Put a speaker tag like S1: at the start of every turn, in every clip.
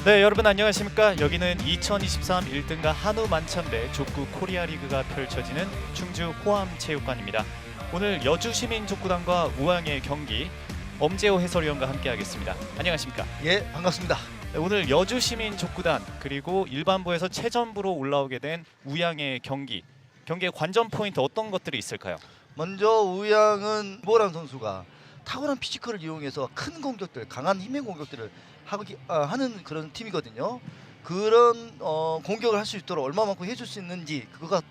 S1: 네, 여러분 안녕하십니까? 여기는 2023 1등가 한우 만참배 족구 코리아 리그가 펼쳐지는 충주 호암체육관입니다. 오늘 여주시민족구단과 우항의 경기 엄재호 해설위원과 함께하겠습니다. 안녕하십니까?
S2: 예, 반갑습니다.
S1: 네, 오늘 여주시민족구단 그리고 일반부에서 최전부로 올라오게 된 우양의 경기의 관전 포인트 어떤 것들이 있을까요?
S2: 먼저 우양은 김보람 선수가 탁월한 피지컬을 이용해서 큰 공격들, 강한 힘의 공격들을 하는 그런 팀이거든요. 그런 공격을 할 수 있도록 얼마만큼 해줄 수 있는지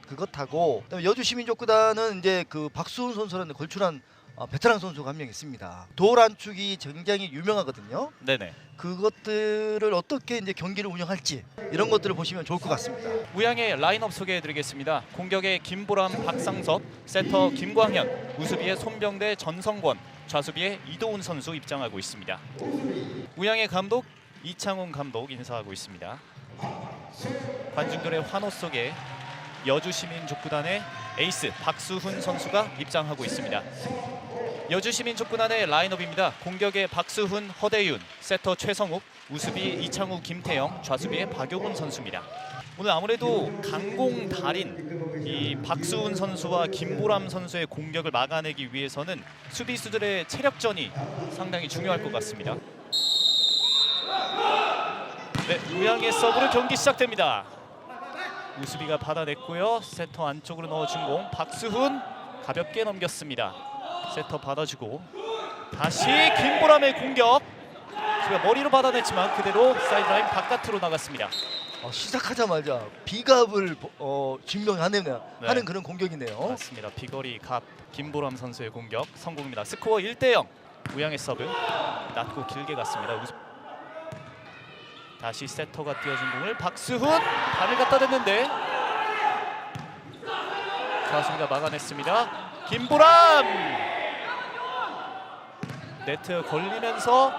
S2: 그것하고, 그다음에 여주시민족구단은 이제 그 박수훈 선수라는 걸출한 베테랑 선수가 한 명 있습니다. 돌 안축이 굉장히 유명하거든요.
S1: 네네.
S2: 그것들을 어떻게 이제 경기를 운영할지 이런 것들을 보시면 좋을 것 같습니다.
S1: 우양의 라인업 소개해드리겠습니다. 공격에 김보람, 박상섭, 세터 김광현, 우수비에 손병대, 전성권, 좌수비에 이도훈 선수 입장하고 있습니다. 우양의 감독 이창훈 감독 인사하고 있습니다. 관중들의 환호 속에 여주시민족구단의 에이스 박수훈 선수가 입장하고 있습니다. 여주시민족구단의 라인업입니다. 공격에 박수훈, 허대윤, 세터 최성욱, 우수비 이창우, 김태영, 좌수비에 박용훈 선수입니다. 오늘 아무래도 강공 달인 이 박수훈 선수와 김보람 선수의 공격을 막아내기 위해서는 수비수들의 체력전이 상당히 중요할 것 같습니다. 네, 우양의 서브로 경기 시작됩니다. 우수비가 받아냈고요. 세터 안쪽으로 넣어준 공 박수훈 가볍게 넘겼습니다. 세터 받아주고 다시 김보람의 공격. 수비가 머리로 받아냈지만 그대로 사이드라인 바깥으로 나갔습니다.
S2: 시작하자마자 비갑을 증명하는
S1: 네.
S2: 하는 그런 공격이네요.
S1: 맞습니다. 비거리 갑 김보람 선수의 공격 성공입니다. 스코어 1대0. 우양의 서브 낮고 길게 갔습니다. 다시 세터가 띄워준 공을 박수훈 발을 갖다 댔는데 좌수비가 막아냈습니다. 김보람 네트 걸리면서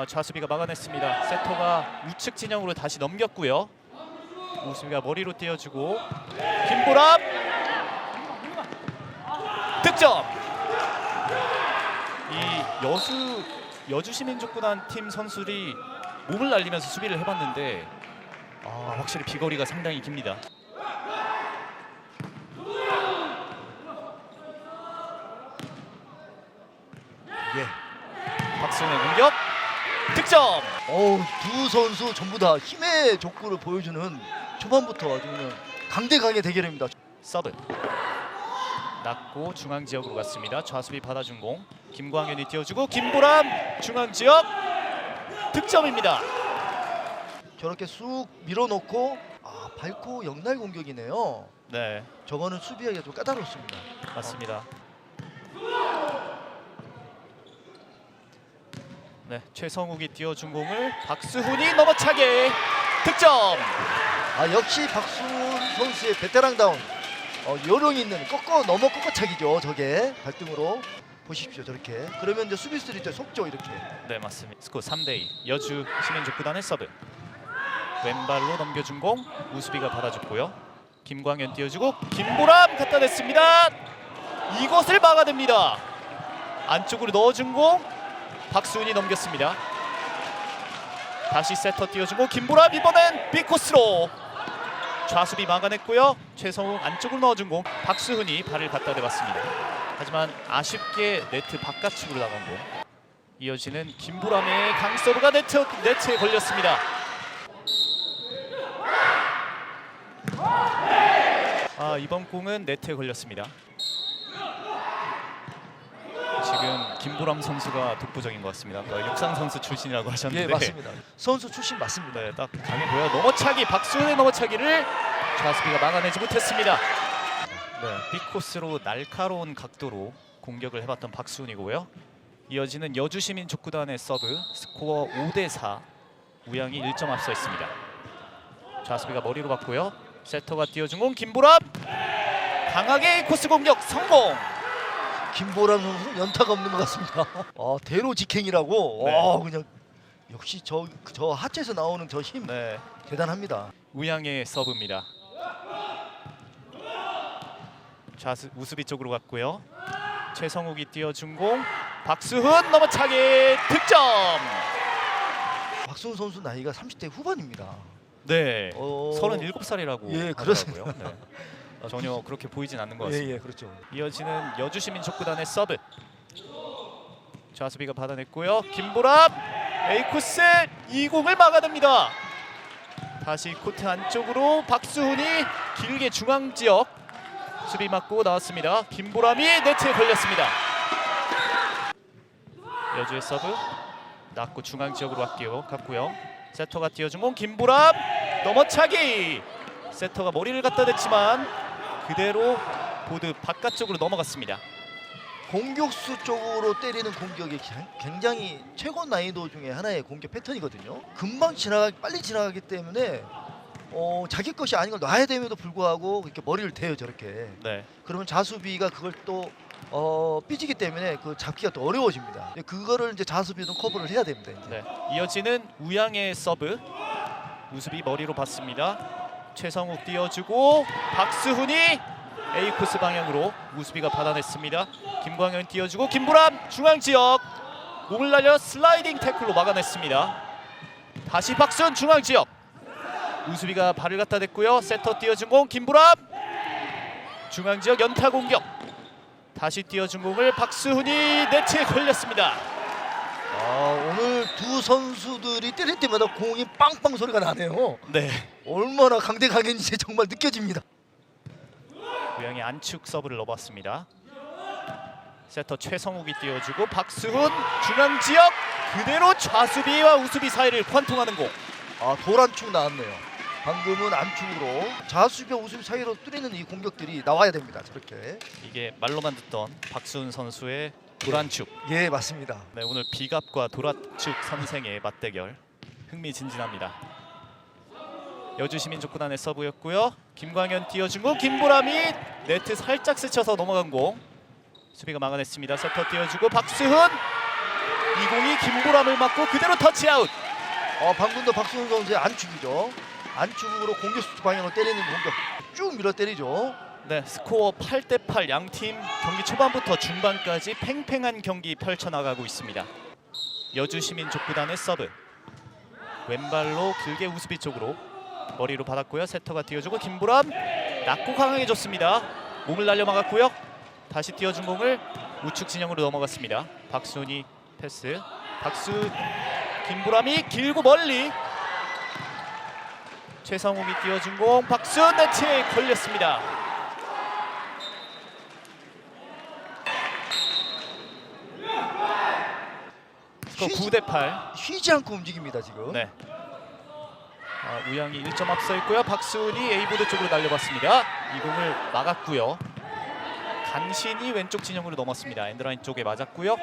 S1: 좌수비가 막아냈습니다. 세터가 우측 진영으로 다시 넘겼고요. 우수비가 머리로 띄워주고 김보람 득점. 이 여주시민족구단 팀 선수들이 몸을 날리면서 수비를 해봤는데 확실히 비거리가 상당히 깁니다.
S2: 예.
S1: 박수훈의 공격 득점.
S2: 두 선수 전부 다 힘의 족구를 보여주는 초반부터 아주 그냥 강대강의 대결입니다.
S1: 서브 낮고 중앙 지역으로 갔습니다. 좌수비 받아준 공 김광현이 띄워주고 김보람 중앙 지역 득점입니다.
S2: 저렇게 쑥 밀어놓고 밟고 역날 공격이네요.
S1: 네,
S2: 저거는 수비하기가 좀 까다롭습니다.
S1: 맞습니다. 네, 최성욱이 띄워준 공을 박수훈이 넘어차게 득점.
S2: 역시 박수훈 선수의 베테랑다운 요령이 있는 꺾어차기죠. 저게 발등으로 보십시오. 저렇게 그러면 이제 수비수들이 이제 속죠. 이렇게.
S1: 네, 맞습니다. 스코어 3대2. 여주 시민족구단의 서브 왼발로 넘겨준 공 우수비가 받아줬고요. 김광현 띄워주고 김보람 갖다 댔습니다. 이것을 막아냅니다. 안쪽으로 넣어준 공 박수훈이 넘겼습니다. 다시 세터 띄워주고 김보람 이번엔 빅코스로 좌수비 막아냈고요. 최성욱 안쪽으로 넣어준 공 박수훈이 발을 갖다 대봤습니다. 하지만 아쉽게 네트 바깥쪽으로 나간 공. 이어지는 김보람의 강서브가 네트에 걸렸습니다. 이번 공은 네트에 걸렸습니다. 지금 김보람 선수가 독보적인 것 같습니다. 육상 선수 출신이라고 하셨는데.
S2: 예, 맞습니다. 선수 출신 맞습니다.
S1: 네, 딱 강해 보여. 넘어차기 박수훈의 넘어차기를 좌수비가 막아내지 못했습니다. 네, 빅코스로 날카로운 각도로 공격을 해봤던 박수훈이고요. 이어지는 여주시민족구단의 서브 스코어 5대4. 우양이 1점 앞서 있습니다. 좌수비가 머리로 받고요. 세터가 띄워준 공 김보람 강하게 코스 공격 성공.
S2: 김보람 선수는 연타가 없는 것 같습니다. 대로 직행이라고.
S1: 네.
S2: 그냥 역시 저 하체에서 나오는 저 힘
S1: 네,
S2: 대단합니다.
S1: 우양의 서브입니다. 우수비 쪽으로 갔고요. 최성욱이 띄워준 공 박수훈 넘어차기 득점.
S2: 박수훈 선수 나이가 30대 후반입니다.
S1: 네.
S2: 어,
S1: 37살이라고
S2: 예,
S1: 하더라고요. 네. 전혀 그렇게 보이진 않는 것 같습니다.
S2: 예, 그렇죠.
S1: 이어지는 여주시민 족구단의 서브. 좌수비가 받아냈고요. 김보람 에이코스 이 공을 막아냅니다. 다시 코트 안쪽으로 박수훈이 길게 중앙 지역 수비 맞고 나왔습니다. 김보람이 네트에 걸렸습니다. 여주의 서브 낮고 중앙 지역으로 갔고요. 세터가 띄워준 공 김보람 넘어차기. 세터가 머리를 갖다 댔지만 그대로 보드 바깥쪽으로 넘어갔습니다.
S2: 공격수 쪽으로 때리는 공격이 굉장히 최고 난이도 중에 하나의 공격 패턴이거든요. 금방 빨리 지나가기 때문에 자기 것이 아닌 걸 놔야 됨에도 불구하고 이렇게 머리를 대요 저렇게.
S1: 네.
S2: 그러면 자수비가 그걸 또 삐지기 때문에 그 잡기가 또 어려워집니다. 그거를 이제 자수비는 커버를 해야 됩니다. 이제.
S1: 네. 이어지는 우양의 서브. 우수비 머리로 받습니다. 최성욱 띄워주고 박수훈이 A코스 방향으로 우수비가 받아냈습니다. 김광현 띄워주고 김보람 중앙지역 몸을 날려 슬라이딩 태클로 막아냈습니다. 다시 박수훈 중앙지역 우수비가 발을 갖다 댔고요. 세터 띄워준 공 김보람 중앙지역 연타 공격 다시 띄워준 공을 박수훈이 네트에 걸렸습니다.
S2: 오늘 두 선수들이 때릴 때마다 공이 빵빵 소리가 나네요.
S1: 네.
S2: 얼마나 강대강인지 정말 느껴집니다.
S1: 우양의 안축 서브를 넣어봤습니다. 세터 최성욱이 띄워주고 박수훈 중앙지역 그대로 좌수비와 우수비 사이를 관통하는 공.
S2: 도란축 나왔네요. 방금은 안축으로 좌수비와 우수비 사이로 뚫리는 이 공격들이 나와야 됩니다. 저렇게.
S1: 이게 말로만 듣던 박수훈 선수의 도란축.
S2: 예, 맞습니다.
S1: 네, 오늘 비갑과 도란축 선생의 맞대결 흥미진진합니다. 여주시민족구단의 서브였고요. 김광현 띄워준 공 김보람이 네트 살짝 스쳐서 넘어간 공 수비가 막아냈습니다. 세터 띄워주고 박수훈 이 공이 김보람을 맞고 그대로 터치아웃.
S2: 방금도 박수훈 선수의 안축이죠. 안축으로 공격수 방향으로 때리는 공격 쭉 밀어 때리죠.
S1: 네, 스코어 8대8 양팀 경기 초반부터 중반까지 팽팽한 경기 펼쳐나가고 있습니다. 여주시민족구단의 서브 왼발로 길게 우수비 쪽으로 머리로 받았고요. 세터가 띄워주고 김보람 낮고 강하게줬습니다. 몸을 날려 막았고요. 다시 띄워준 공을 우측 진영으로 넘어갔습니다. 박수훈이 패스 김보람이 길고 멀리 최성욱이 띄워준 공 박수훈 네트에 걸렸습니다. 스코어 9대8.
S2: 쉬지 않고 움직입니다 지금.
S1: 네. 우양이 1점 앞서 있고요. 박수훈이 A보드 쪽으로 날려봤습니다. 이 공을 막았고요. 간신히 왼쪽 진영으로 넘었습니다. 엔드라인 쪽에 맞았고요.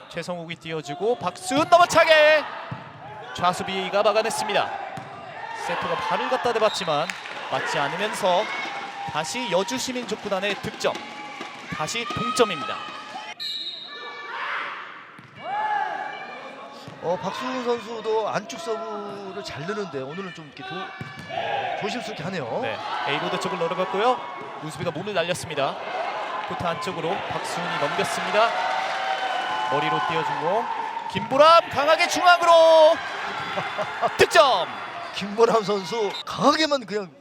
S1: 최성욱이 띄워주고 박수훈 넘어차게 좌수비가 막아냈습니다. 세터가 발을 갖다 대봤지만 맞지 않으면서 다시 여주시민족구단의 득점. 다시 동점입니다.
S2: 박수훈 선수도 안축 서브를 잘 넣는데 오늘은 좀 이렇게 조심스럽게 하네요.
S1: 네, A보드 쪽을 노려봤고요. 우수비가 몸을 날렸습니다. 코트 안쪽으로 박수훈이 넘겼습니다. 머리로 띄워준 공 김보람 강하게 중앙으로 득점.
S2: 김보람 선수 강하게만 그냥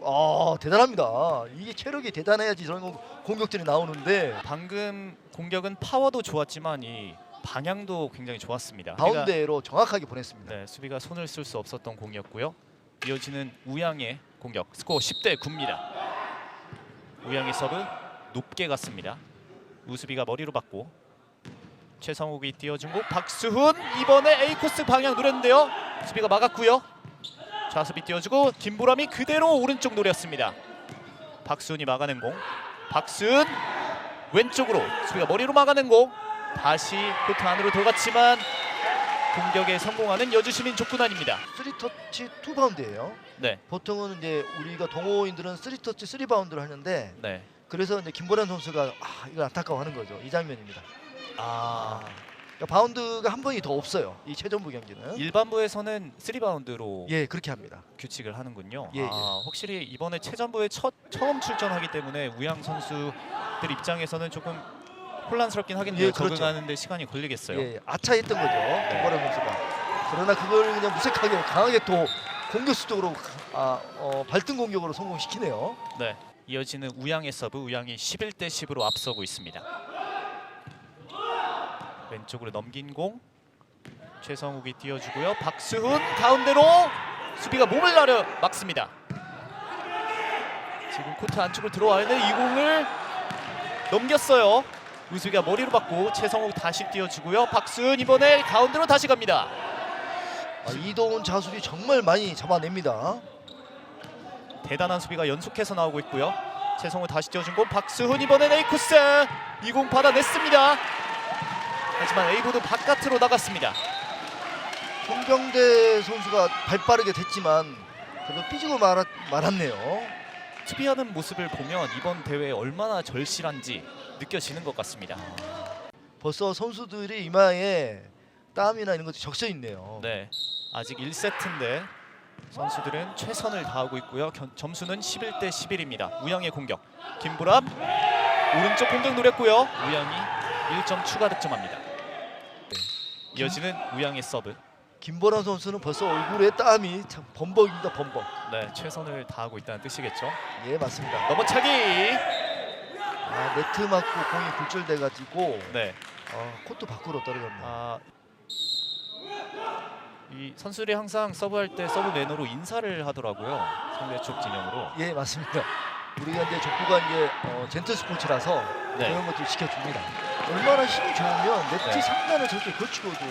S2: 대단합니다. 이게 체력이 대단해야지 저런 공격들이 나오는데
S1: 방금 공격은 파워도 좋았지만 이 방향도 굉장히 좋았습니다.
S2: 가운데로 정확하게 보냈습니다.
S1: 네, 수비가 손을 쓸 수 없었던 공이었고요. 이어지는 우양의 공격 스코어 10대9입니다. 우양의 서브 높게 갔습니다. 우수비가 머리로 받고 최성욱이 띄워준 공 박수훈 이번에 A코스 방향 노렸는데요. 수비가 막았고요. 좌수비 띄워주고 김보람이 그대로 오른쪽 노렸습니다. 박수훈이 막아낸 공 박수훈 왼쪽으로 수비가 머리로 막아낸 공 다시 코트 안으로 들어갔지만 공격에 성공하는 여주시민족구단입니다.
S2: 3터치 2바운드예요.
S1: 네.
S2: 보통은 이제 우리가 동호인들은 3터치 3바운드를 하는데
S1: 네.
S2: 그래서 이제 김보람 선수가 이걸 안타까워하는 거죠. 이 장면입니다. 그러니까 바운드가 한 번이 더 없어요. 이 최전부 경기는.
S1: 일반부에서는 3바운드로
S2: 예, 그렇게 합니다.
S1: 규칙을 하는군요.
S2: 예, 예.
S1: 확실히 이번에 최전부에 처음 출전하기 때문에 우양 선수들 입장에서는 조금 혼란스럽긴 하겠네요.
S2: 예, 그렇죠.
S1: 적응하는 데 시간이 걸리겠어요.
S2: 예, 아차했던 거죠. 김보람 선수가. 그러나 그걸 그냥 무색하게 강하게 또 공격수 쪽으로 발등 공격으로 성공시키네요.
S1: 네, 이어지는 우양의 서브. 우양이 11대 10으로 앞서고 있습니다. 왼쪽으로 넘긴 공 최성욱이 띄워주고요. 박수훈 가운데로 수비가 몸을 나려 막습니다. 지금 코트 안쪽으로 들어와 있는 이 공을 넘겼어요. 우수비가 머리로 받고 최성욱 다시 띄워주고요. 박수훈 이번에 가운데로 다시 갑니다.
S2: 이동훈 자수비 정말 많이 잡아냅니다.
S1: 대단한 수비가 연속해서 나오고 있고요. 최성욱 다시 띄워준 공 박수훈 이번엔 A코스 이 공 받아냈습니다. 하지만 A보드 바깥으로 나갔습니다.
S2: 송병대 선수가 발빠르게 됐지만 그래도 삐지고 말았네요.
S1: 수비하는 모습을 보면 이번 대회에 얼마나 절실한지 느껴지는 것 같습니다.
S2: 벌써 선수들이 이마에 땀이나 이런 것도 적셔 있네요.
S1: 네, 아직 1세트인데 선수들은 최선을 다하고 있고요. 점수는 11대 11입니다. 우양의 공격. 김보람 오른쪽 공격 노렸고요. 우양이 1점 추가 득점합니다. 이어지는 우양의 서브.
S2: 김보람 선수는 벌써 얼굴에 땀이 참 범벅입니다. 범벅.
S1: 네, 최선을 다하고 있다는 뜻이겠죠.
S2: 예, 맞습니다.
S1: 넘어차기.
S2: 네트 맞고 공이 굴절돼가지고
S1: 네,
S2: 코트 밖으로 떨어졌네요.
S1: 이 선수들이 항상 서브할 때 서브 매너로 인사를 하더라고요. 상대 쪽 진영으로.
S2: 예, 맞습니다. 우리가 이제 족구가 이제 젠틀 스포츠라서
S1: 네.
S2: 그런 것도 지켜줍니다. 얼마나 힘이 좋으면 네트
S1: 네.
S2: 상단을 저렇게 걸치고도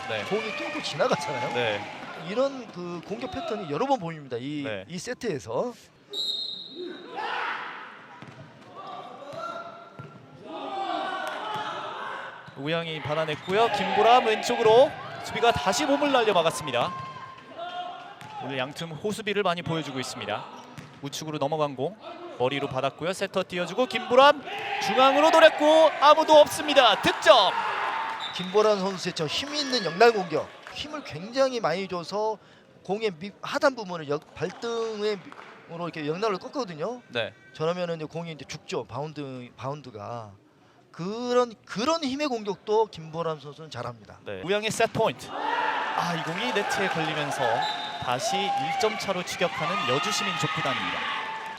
S1: 네.
S2: 공이 뚫고 지나가잖아요.
S1: 네,
S2: 이런 그 공격 패턴이 여러 번 보입니다.
S1: 네.
S2: 이 세트에서.
S1: 우양이 받아냈고요. 김보람 왼쪽으로 수비가 다시 몸을 날려 막았습니다. 오늘 양팀 호수비를 많이 보여주고 있습니다. 우측으로 넘어간 공 머리로 받았고요. 세터 띄워주고 김보람 중앙으로 노렸고 아무도 없습니다. 득점.
S2: 김보란 선수의 저 힘 있는 역날 공격, 힘을 굉장히 많이 줘서 공의 하단 부분을 발등으로 이렇게 역날로 꺾거든요.
S1: 네,
S2: 저러면은 이제 공이 이제 죽죠. 바운드가 그런 힘의 공격도 김보람 선수는 잘합니다.
S1: 네. 우양의 세트 포인트. 이 공이 네트에 걸리면서 다시 1점 차로 추격하는 여주시민 족구단입니다.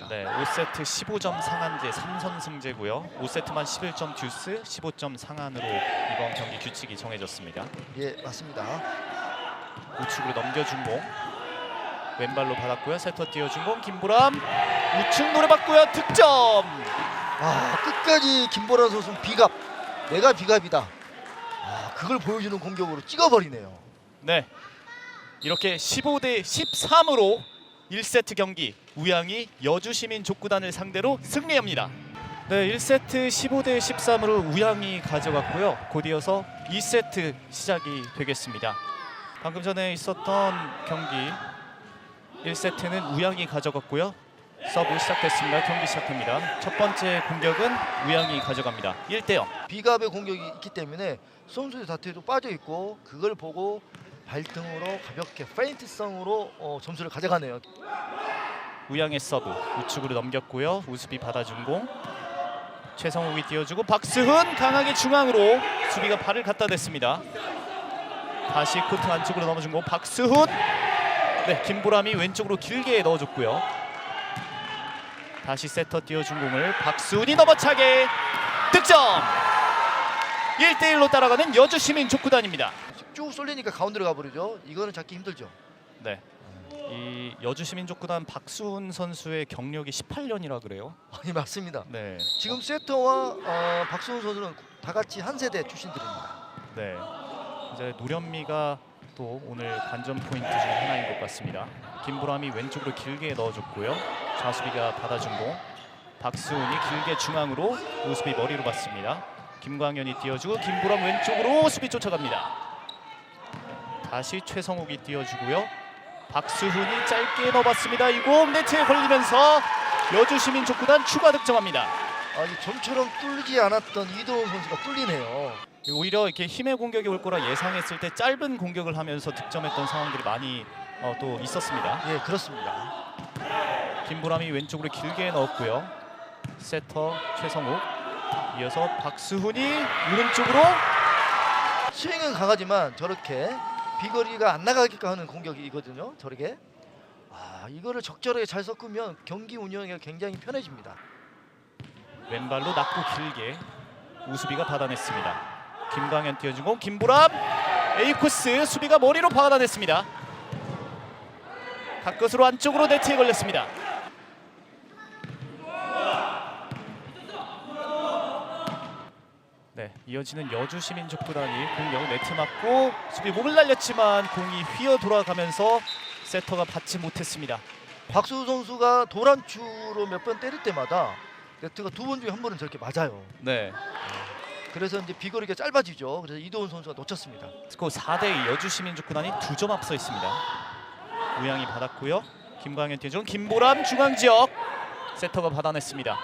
S1: 네, 5세트 15점 상한제 3선승제고요. 5세트만 11점 듀스, 15점 상한으로 이번 경기 규칙이 정해졌습니다.
S2: 예, 맞습니다.
S1: 우측으로 넘겨준 공 왼발로 받았고요. 세터 띄워준 공 김보람 우측 노려봤고요. 득점.
S2: 끝까지 김보란 선수는 비갑, 내가 비갑이다. 그걸 보여주는 공격으로 찍어버리네요.
S1: 네, 이렇게 15대 13으로 1세트 경기 우양이 여주시민 족구단을 상대로 승리합니다. 네, 1세트 15대 13으로 우양이 가져갔고요. 곧 이어서 2세트 시작이 되겠습니다. 방금 전에 있었던 경기 1세트는 우양이 가져갔고요. 서브 시작됐습니다. 경기 시작합니다. 첫 번째 공격은 우양이 가져갑니다. 1대0.
S2: 비갑의 공격이 있기 때문에 선수의 다트에도 빠져 있고 그걸 보고 발등으로 가볍게 페인트성으로 점수를 가져가네요.
S1: 우양의 서브 우측으로 넘겼고요. 우수비 받아준 공 최성욱이 띄워주고 박수훈 강하게 중앙으로 수비가 발을 갖다 댔습니다. 다시 코트 안쪽으로 넘어준 공 박수훈. 네, 김보람이 왼쪽으로 길게 넣어줬고요. 다시 세터 띄워준 공을 박수훈이 넘어차게 득점. 1대1로 따라가는 여주시민 족구단입니다.
S2: 쭉 쏠리니까 가운데로 가버리죠. 이거는 잡기 힘들죠.
S1: 네, 이 여주시민 족구단 박수훈 선수의 경력이 18년이라 그래요.
S2: 아니, 맞습니다.
S1: 네,
S2: 지금 세터와 박수훈 선수는 다 같이 한 세대 출신들입니다.
S1: 네, 이제 노련미가 또 오늘 관전 포인트 중 하나인 것 같습니다. 김보람이 왼쪽으로 길게 넣어줬고요. 좌수비가 받아준 공 박수훈이 길게 중앙으로 우수비 머리로 받습니다. 김광현이 띄워주고 김보람 왼쪽으로 수비 쫓아갑니다. 다시 최성욱이 띄워주고요. 박수훈이 짧게 넣어봤습니다. 이 공 네트에 걸리면서 여주시민 족구단 추가 득점합니다.
S2: 좀처럼 뚫리지 않았던 이동훈 선수가 뚫리네요.
S1: 오히려 이렇게 힘의 공격이 올 거라 예상했을 때 짧은 공격을 하면서 득점했던 상황들이 많이 또 있었습니다.
S2: 예, 그렇습니다.
S1: 김보람이 왼쪽으로 길게 넣었고요. 세터 최성욱 이어서 박수훈이 오른쪽으로.
S2: 스윙은 강하지만 저렇게 비거리가 안 나가게끔 하는 공격이거든요. 저렇게. 이거를 적절하게 잘 섞으면 경기 운영이 굉장히 편해집니다.
S1: 왼발로 낮고 길게 우수비가 받아냈습니다. 김광현 띄워주고 김보람 A 코스 수비가 머리로 받아냈습니다. 가끝으로 안쪽으로 네트에 걸렸습니다. 네, 이어지는 여주 시민족구단이 공격 네트 맞고 수비 몸을 날렸지만 공이 휘어 돌아가면서 세터가 받지 못했습니다.
S2: 박수 선수가 도란추로 몇 번 때릴 때마다 네트가 두 번 중에 한 번은 저렇게 맞아요.
S1: 네,
S2: 그래서 이제 비거리가 짧아지죠. 그래서 이도훈 선수가 놓쳤습니다.
S1: 스코어 4대2 여주 시민족구단이 2점 앞서 있습니다. 우양이 받았고요. 김광현 띄워준 김보람 중앙지역 세터가 받아냈습니다.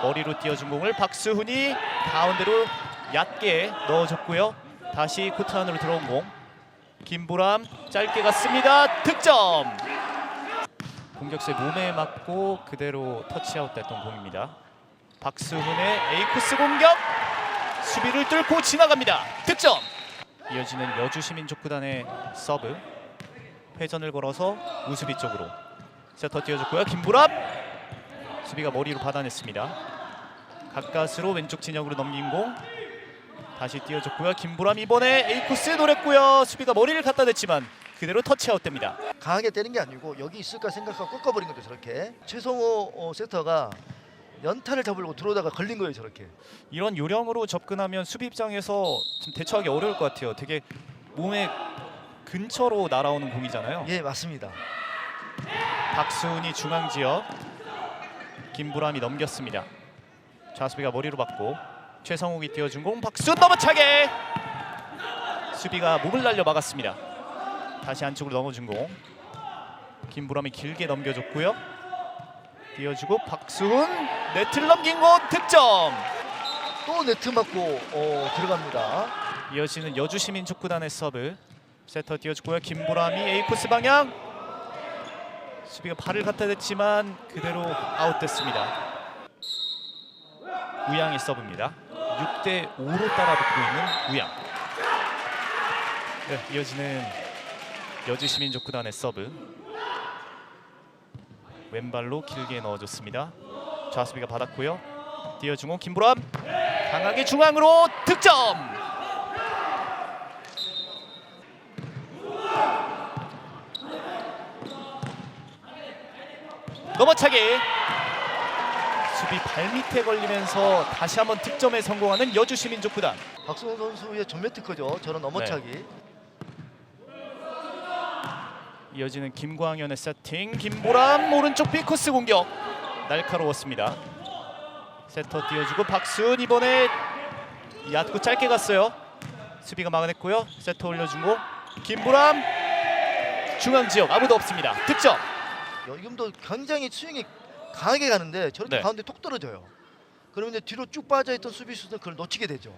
S1: 머리로 띄워준 공을 박수훈이 가운데로 얕게 넣어줬고요. 다시 코트 안으로 들어온 공 김보람 짧게 갔습니다. 득점! 공격수의 몸에 맞고 그대로 터치아웃 됐던 공입니다. 박수훈의 A코스 공격 수비를 뚫고 지나갑니다. 득점! 이어지는 여주 시민족구단의 서브 회전을 걸어서 우수비 쪽으로 세터 띄워줬고요. 김보람 수비가 머리로 받아냈습니다. 가까스로 왼쪽 진영으로 넘긴 공 다시 띄워줬고요. 김보람 이번에 A코스 노렸고요. 수비가 머리를 갖다 댔지만 그대로 터치아웃 됩니다.
S2: 강하게 때린 게 아니고 여기 있을까 생각하고 꺾어버린 거죠. 저렇게. 최성호 세터가 연타를 잡으려고 들어오다가 걸린 거예요. 저렇게.
S1: 이런 요령으로 접근하면 수비 입장에서 좀 대처하기 어려울 것 같아요. 되게 몸에 근처로 날아오는 공이잖아요.
S2: 예, 맞습니다.
S1: 박수훈이 중앙지역 김보람이 넘겼습니다. 좌수비가 머리로 받고 최성욱이 띄워준 공 박수훈 넘어차게 수비가 몸을 날려 막았습니다. 다시 안쪽으로 넘어준 공 김보람이 길게 넘겨줬고요. 띄워주고 박수훈 네트를 넘긴 공 득점!
S2: 또 네트 맞고 들어갑니다.
S1: 이어지는 여주시민족구단의 서브 세터 띄워주고요. 김보람이 A코스 방향 수비가 발을 갖다 댔지만 그대로 아웃됐습니다. 우양의 서브입니다. 6대5로 따라붙고 있는 우양. 네, 이어지는 여주시민족구단의 서브 왼발로 길게 넣어줬습니다. 좌수비가 받았고요. 띄워준 공 김보람 강하게 중앙으로 득점! 넘어차기 수비 발밑에 걸리면서 다시 한번 득점에 성공하는 여주시민족구단.
S2: 박수훈 선수의 전면 특허죠. 저런 넘어차기.
S1: 네. 이어지는 김광현의 세팅 김보람 오른쪽 B코스 공격 날카로웠습니다. 세터 띄워주고 박수훈 이번에 얕고 짧게 갔어요. 수비가 막아냈고요. 세터 올려준 거 김보람 중앙지역 아무도 없습니다. 득점!
S2: 지금도 굉장히 스윙이 강하게 가는데 저렇게
S1: 네.
S2: 가운데 톡 떨어져요. 그러면 이제 뒤로 쭉 빠져있던 수비수들 그걸 놓치게 되죠.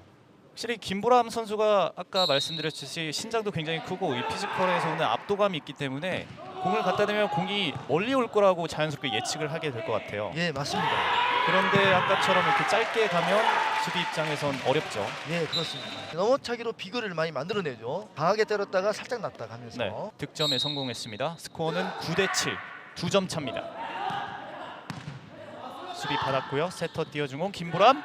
S1: 확실히 김보람 선수가 아까 말씀드렸듯이 신장도 굉장히 크고 이 피지컬에서 오는 압도감이 있기 때문에 공을 갖다 대면 공이 멀리 올 거라고 자연스럽게 예측을 하게 될 것 같아요.
S2: 예, 맞습니다.
S1: 그런데 아까처럼 이렇게 짧게 가면 수비 입장에선 어렵죠.
S2: 예, 그렇습니다. 넘어차기로 비거리를 많이 만들어내죠. 강하게 때렸다가 살짝 났다 하면서.
S1: 네, 득점에 성공했습니다. 스코어는 9대7, 2점 차입니다. 수비 받았고요. 세터 띄워준 공 김보람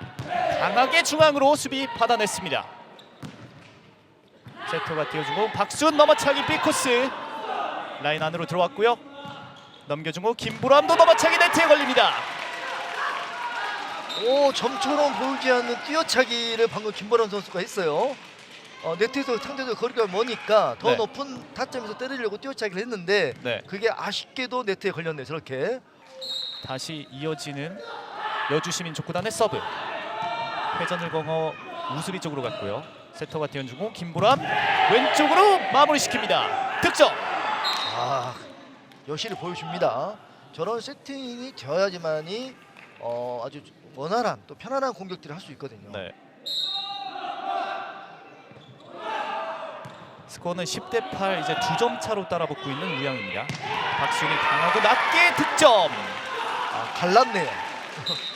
S1: 강하게 중앙으로 수비 받아냈습니다. 세터가 띄워준 공 박수훈 넘어차기 B코스 라인 안으로 들어왔고요. 넘겨준 공 김보람도 넘어차기 네트에 걸립니다.
S2: 오, 점처럼 보이지 않는 뛰어차기를 방금 김보람 선수가 했어요. 네트에서 상대적 거리가 머니까 더
S1: 네.
S2: 높은 타점에서 때리려고 뛰어차기를 했는데
S1: 네,
S2: 그게 아쉽게도 네트에 걸렸네. 저렇게.
S1: 다시 이어지는 여주시민족구단의 서브 회전을 거어 우수비 쪽으로 갔고요. 세터가 띄워준 공 김보람 왼쪽으로 마무리시킵니다. 득점!
S2: 여실히 보여줍니다. 저런 세팅이 되어야지만이 아주 원활한 또 편안한 공격들을 할 수 있거든요.
S1: 네. 스코어는 10대8 이제 2점 차로 따라붙고 있는 우양입니다. 박수훈이 강하고 낮게 득점!
S2: 갈랐네요.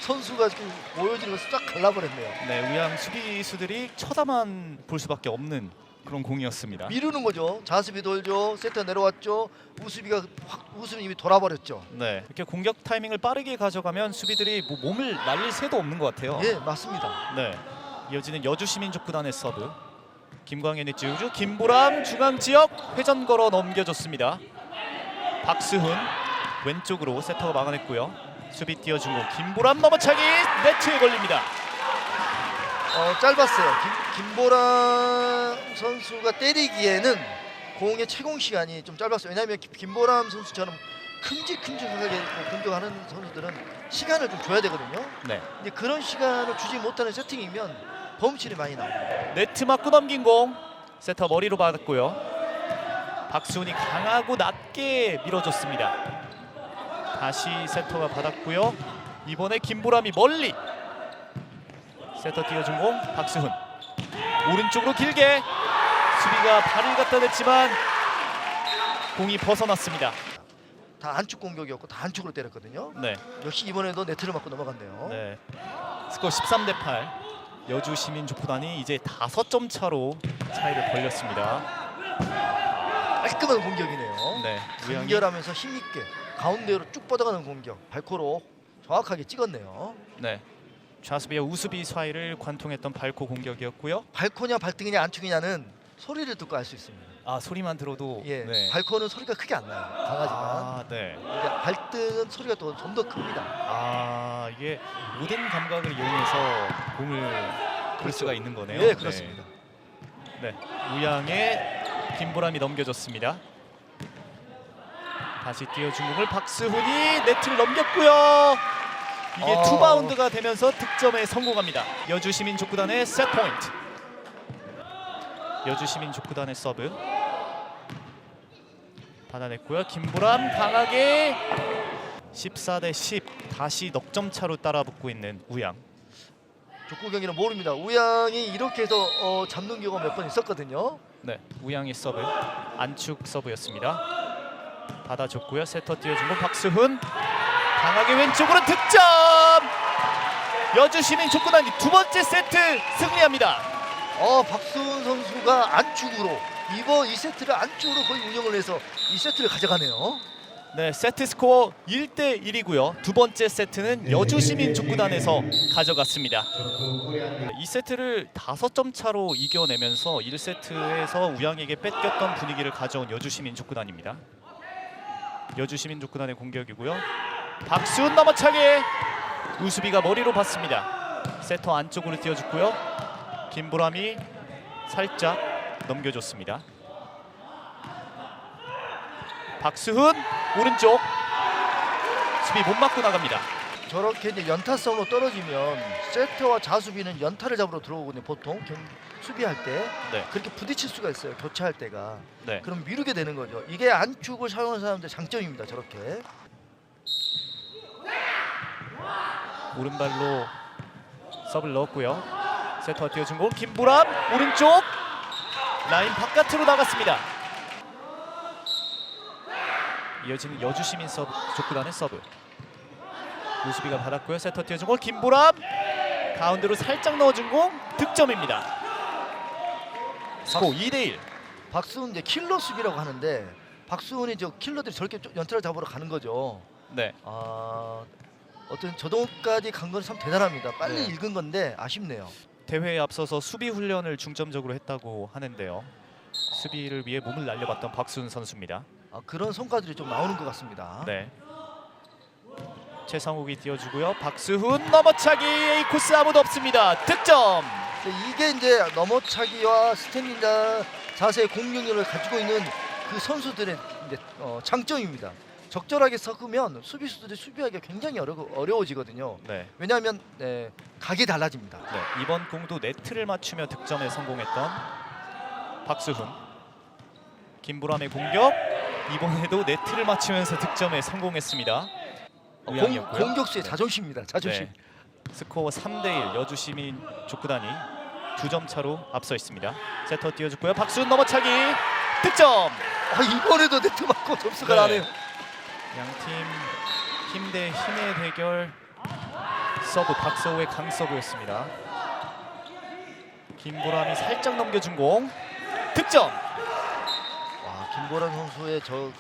S2: 선수가 지금 보여지는 것을 쫙 갈라버렸네요.
S1: 네, 우양 수비수들이 쳐다만 볼 수밖에 없는 그런 공이었습니다.
S2: 미루는 거죠. 자습이 돌죠. 세터 내려왔죠. 우수비가 확 우수님이 돌아버렸죠.
S1: 네, 이렇게 공격 타이밍을 빠르게 가져가면 수비들이 뭐 몸을 날릴 새도 없는 것 같아요.
S2: 예, 맞습니다.
S1: 네, 이어지는 여주시민족구단의 서브. 김광현의 찌우주, 김보람 중앙 지역 회전 걸어 넘겨줬습니다. 박수훈 왼쪽으로 세터가 막아냈고요. 수비 띄워준 공 김보람 넘어차기 네트에 걸립니다.
S2: 짧았어요. 김보람 선수가 때리기에는 공의 채공 시간이 좀 짧았어요. 왜냐하면 김보람 선수처럼 큼직큼직하게 공격하는 선수들은 시간을 좀 줘야 되거든요.
S1: 네,
S2: 근데 그런 시간을 주지 못하는 세팅이면 범실이 많이 나옵니다.
S1: 네트 맞고 넘긴 공 세터 머리로 받았고요. 박수훈이 강하고 낮게 밀어줬습니다. 다시 세터가 받았고요. 이번에 김보람이 멀리 세터 띄워준 공 박수훈 오른쪽으로 길게 수비가 발을 갖다 댔지만 공이 벗어났습니다.
S2: 다 안축 공격이었고 다 안축으로 때렸거든요.
S1: 네,
S2: 역시 이번에도 네트를 맞고 넘어갔네요.
S1: 네. 스코어 13대8. 여주시민족구단이 이제 5점 차로 차이를 벌렸습니다.
S2: 깔끔한 공격이네요.
S1: 네, 우양이
S2: 간결하면서 힘있게 가운데로 쭉 뻗어가는 공격. 발코로 정확하게 찍었네요.
S1: 네, 좌수비와 우수비 사이를 관통했던 발코 공격이었고요.
S2: 발코냐 발등이냐 안축이냐는 소리를 듣고 알 수 있습니다.
S1: 아, 소리만 들어도
S2: 예,
S1: 네.
S2: 발코는 소리가 크게 안 나요. 강하지만
S1: 아, 네.
S2: 이제 발등은 소리가 좀 더 큽니다.
S1: 아, 이게 모든 감각을 이용해서 공을 볼 수가 있는 거네요.
S2: 예, 그렇습니다.
S1: 네, 우양의 김보람이 넘겨줬습니다. 다시 띄워준 공을 박수훈이 네트를 넘겼고요. 이게 투바운드가 되면서 득점에 성공합니다. 여주시민족구단의 셋 포인트. 여주시민족구단의 서브 받아냈고요. 김보람 강하게 14대10 다시 넉점 차로 따라붙고 있는 우양.
S2: 족구 경기는 모릅니다. 우양이 이렇게 해서 잡는 경우가 몇 번 있었거든요.
S1: 네, 우양의 서브 안축 서브였습니다. 받아줬고요. 세터 띄워준 건 박수훈 강하게 왼쪽으로 득점. 여주시민족구단이 두 번째 세트 승리합니다.
S2: 박수훈 선수가 안축으로 이번 이 세트를 안쪽으로 거의 운영을 해서 이 세트를 가져가네요.
S1: 네, 세트 스코어 1대1이고요. 두 번째 세트는 여주시민족구단에서 가져갔습니다. 이 세트를 5점 차로 이겨내면서 1세트에서 우양에게 뺏겼던 분위기를 가져온 여주시민족구단입니다. 여주시민족구단의 공격이고요. 박수훈 넘어차기 우수비가 머리로 받습니다. 세터 안쪽으로 띄워줬고요. 김보람이 살짝 넘겨줬습니다. 박수훈 오른쪽 수비 못 맞고 나갑니다.
S2: 저렇게 이제 연타성으로 떨어지면 세터와 자수비는 연타를 잡으러 들어오거든요. 보통 수비할 때
S1: 네,
S2: 그렇게 부딪힐 수가 있어요. 교체할 때가.
S1: 네.
S2: 그럼 미루게 되는 거죠. 이게 안축을 사용하는 사람들의 장점입니다. 저렇게.
S1: 오른발로 서브를 넣었고요. 세터 띄워준 공 김보람 오른쪽 라인 바깥으로 나갔습니다. 이어지는 여주시민 서브 족구단의 서브 우수비가 받았고요. 세터 띄워준 공 김보람 가운데로 살짝 넣어준 공 득점입니다. 스코어 2대1.
S2: 박수훈 이제 킬러 수비라고 하는데 박수훈이 저 킬러들이 저렇게 연타를 잡으러 가는 거죠.
S1: 네,
S2: 어떤 저동까지 간 건 참 대단합니다. 빨리
S1: 네.
S2: 읽은 건데 아쉽네요.
S1: 대회에 앞서서 수비 훈련을 중점적으로 했다고 하는데요. 수비를 위해 몸을 날려봤던 박수훈 선수입니다.
S2: 그런 성과들이 좀 나오는 것 같습니다.
S1: 네. 최상욱이 띄워주고요. 박수훈 넘어차기 A 코스 아무도 없습니다. 득점.
S2: 이게 이제 넘어차기와 스탠딩 자세의 공격력을 가지고 있는 그 선수들의 이제 장점입니다. 적절하게 섞으면 수비수들이 수비하기가 굉장히 어려워지거든요.
S1: 네.
S2: 왜냐하면 각이 달라집니다.
S1: 네. 이번 공도 네트를 맞추며 득점에 성공했던 박수훈. 김보람의 공격. 이번에도 네트를 맞추면서 득점에 성공했습니다. 우양이었고요.
S2: 공격수의 자존심입니다. 자존심.
S1: 네. 스코어 3대1 여주시민 족구단이 2점 차로 앞서 있습니다. 세터 띄워줬고요. 박수훈 넘어차기 득점.
S2: 이번에도 네트 맞고 점수가
S1: 네.
S2: 나네요.
S1: 양팀 힘 대 힘의 대결. 서브 박서우의 강서브였습니다. 김보람이 살짝 넘겨준 공 득점.
S2: 와, 김보람 선수의 저